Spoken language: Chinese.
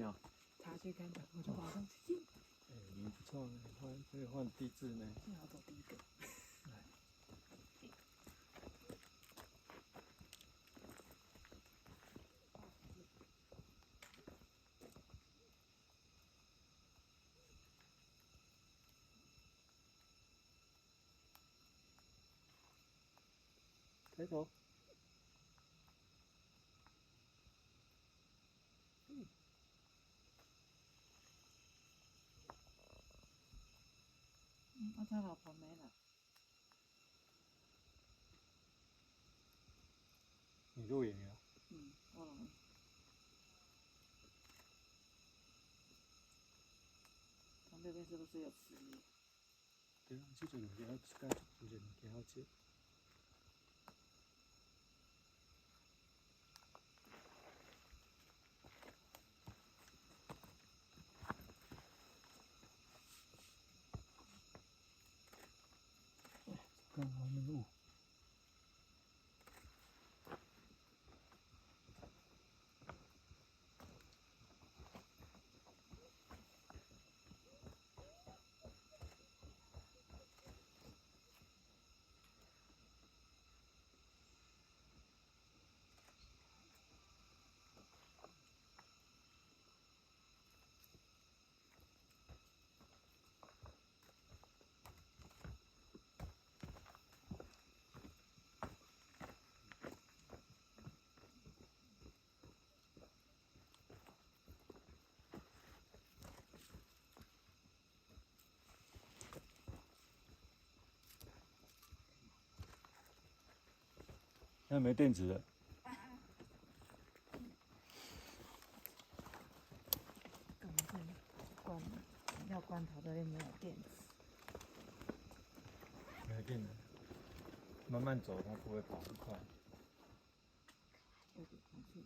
有？茶去看看，我就马上去进。哎，你不错，可以换地质呢。幸好走第一个。抬头。他老婆没了。你录影了？我了。他那边是不是有石油？对啊，这阵物件干，这阵物件好吃。刚好没有。现在没电池了。干嘛这里关了？要关头的又没有电池。没电了，慢慢走，它不会跑很快。有点回去。